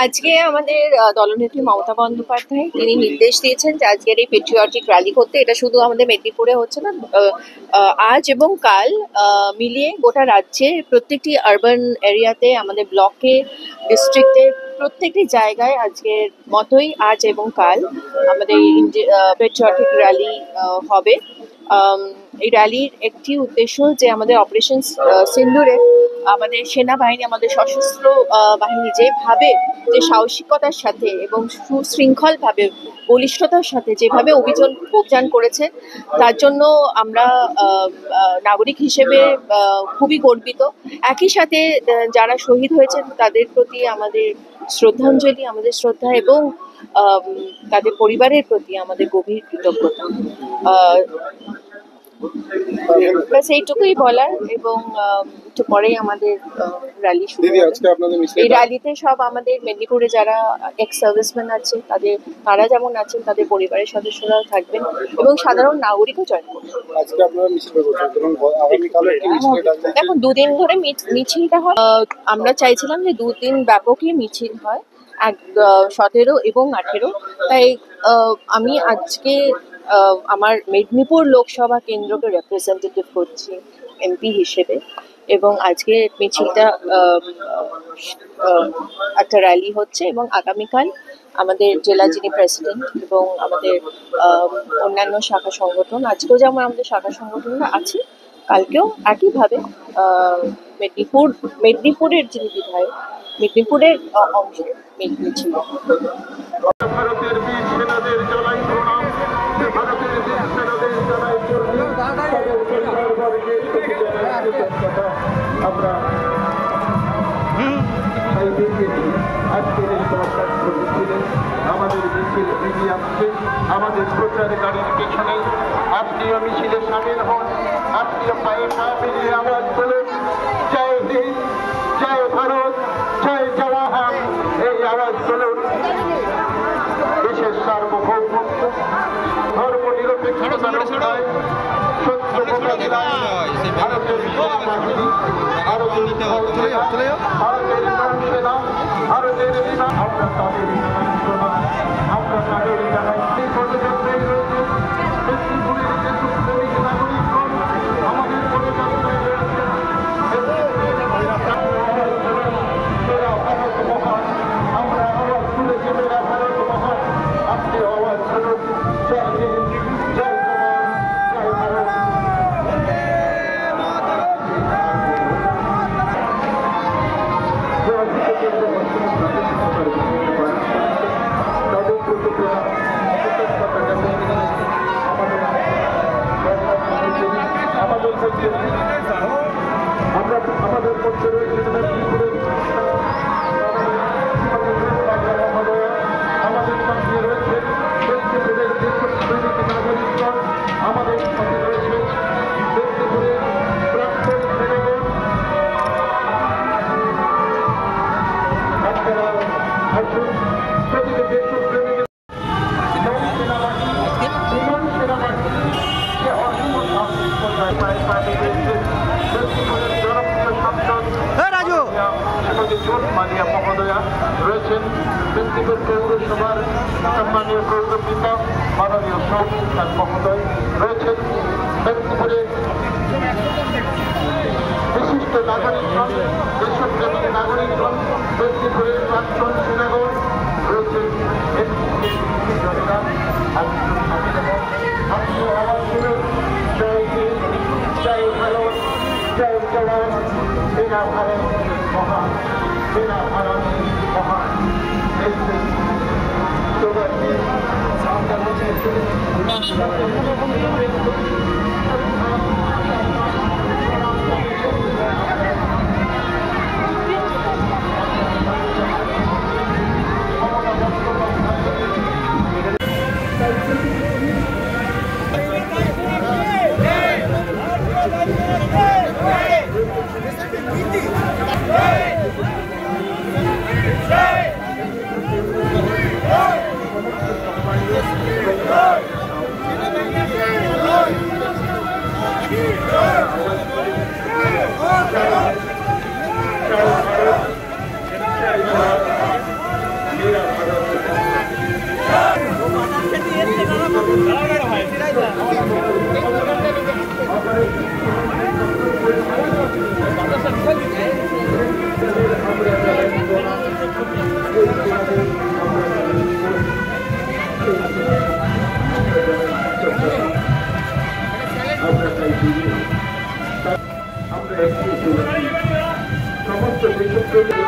আজকে আমাদের দলনেত্রী মমতা বন্দ্যোপাধ্যায় তিনি নির্দেশ দিয়েছেন যে আজকের এই পেট্রিয়টিক র্যালি করতে। এটা শুধু আমাদের মেদিনীপুরে হচ্ছে না, আজ এবং কাল মিলিয়ে গোটা রাজ্যে প্রত্যেকটি আরবান এরিয়াতে, আমাদের ব্লকে, ডিস্ট্রিক্টে, প্রত্যেকটি জায়গায় আজকের মতোই আজ এবং কাল আমাদের পেট্রিয়টিক র্যালি হবে। এই র্যালির একটি উদ্দেশ্য যে আমাদের অপারেশন সিন্দুরে আমাদের সেনাবাহিনী, আমাদের সশস্ত্র বাহিনী যেভাবে, যে সাহসিকতার সাথে এবং সুশৃঙ্খলভাবে, বলিষ্ঠতার সাথে যেভাবে অভিযান করেছে, তার জন্য আমরা নাগরিক হিসেবে খুবই গর্বিত। একই সাথে যারা শহীদ হয়েছেন তাদের প্রতি আমাদের শ্রদ্ধাঞ্জলি, আমাদের শ্রদ্ধা এবং তাদের পরিবারের প্রতি আমাদের গভীর কৃতজ্ঞতা। ব্যাস এইটুকুই বলার। এবং একটু পরেই আমাদের র্যালি শুরু হবে। এই র্যালিতে সব আমাদের মেদিনীপুরে যারা এক্স সার্ভিসম্যান আছে তারা যেমন আছেন, তাদের পরিবারের সদস্যরাও থাকবেন এবং সাধারণ নাগরিকও জয়েন করবেন। দেখুন, দুদিন ধরে মিছিলটা হয়। আমরা চাইছিলাম যে দুদিন ব্যাপকই মিছিল হয়, 17 এবং 18। তাই আমি আজকে আমার মেদিনীপুর লোকসভা কেন্দ্রকে রিপ্রেজেন্টেটিভ করছি এমপি হিসেবে, এবং আজকে মিছিলটা একটা র্যালি হচ্ছে। এবং আগামীকাল আমাদের জেলা যিনি প্রেসিডেন্ট এবং আমাদের অন্যান্য শাখা সংগঠন, আজকেও যেমন আমাদের শাখা সংগঠনরা আছে, কালকেও একইভাবে মেদিনীপুরের যিনি বিধায়ক, মেদিনীপুরের অংশে মিছিল। আমাদের প্রচার গাড়ির পেছনে আপনিও মিছিলে সামিল হন। আপনিও পায়ে পা মিলিয়ে আওয়াজ তোলেন, জয় হিন্দ, জয় ভারত, জয় জওয়াহর। এই আওয়াজ তোলেন দেশের সার্বভৌমত্ব, ধর্ম নিরপেক্ষতা রক্ষায়, সত্য মোকাবিলায় ভারতের সেনাবাহিনী, ভারতের নৌসেনা, ভারতের বিমান, আমরা তাদের আমরা তাদের জানাই পদযাত্রায় রয়েছে মেদিনীপুরের যে শ্রমিক নাগরিকগণ, আমাদের পদযাত্রায় রয়েছে ভারত মহান। আমরা আওয়াজ তুলেছি মেরা ভারত মহান। আপনি আওয়াজ শুনুন, জয় হিন্দ, জয় জওয়ান, জয় ভারত। আমাদের মধ্যে রয়েছে মেদিনীপুরের আমাদের সঙ্গে রয়েছে মেদিনীপুরের যেসব সৈনিক নাগরিকগণ, আমাদের সাথে রয়েছে মেদিনীপুরের প্রাক্তন সেনাগণ। আপনারা আসুন, প্রতিটি দেশপ্রেমিক বিমান সেনাবাহিনী যে অসীম সাহসিকতায় পায়ে পা দিয়েছে। মেদিনীপুরের জনপ্রিয় সাংসদ শ্রীমতী জোট মালিয়া মহোদয়া রয়েছেন। মেদিনীপুর পৌরসভার সম্মানীয় পৌরপিতা মাননীয় সৌমিক খান মহোদয় রয়েছেন। মেদিনীপুরে বিশিষ্ট নাগরিকগণ, দেশপ্রেমিক নাগরিকগণ, মেদিনীপুরের প্রাক্তন সেনাগণ রয়েছেন। আপনিও আওয়াজ শুনুন, জয় হিন্দ, জয় ভারত, জয় জওয়ান। সেনা ভারত মহান, সেনা ভারত মহান। Hey! সমস্ত দেশপ্রেমী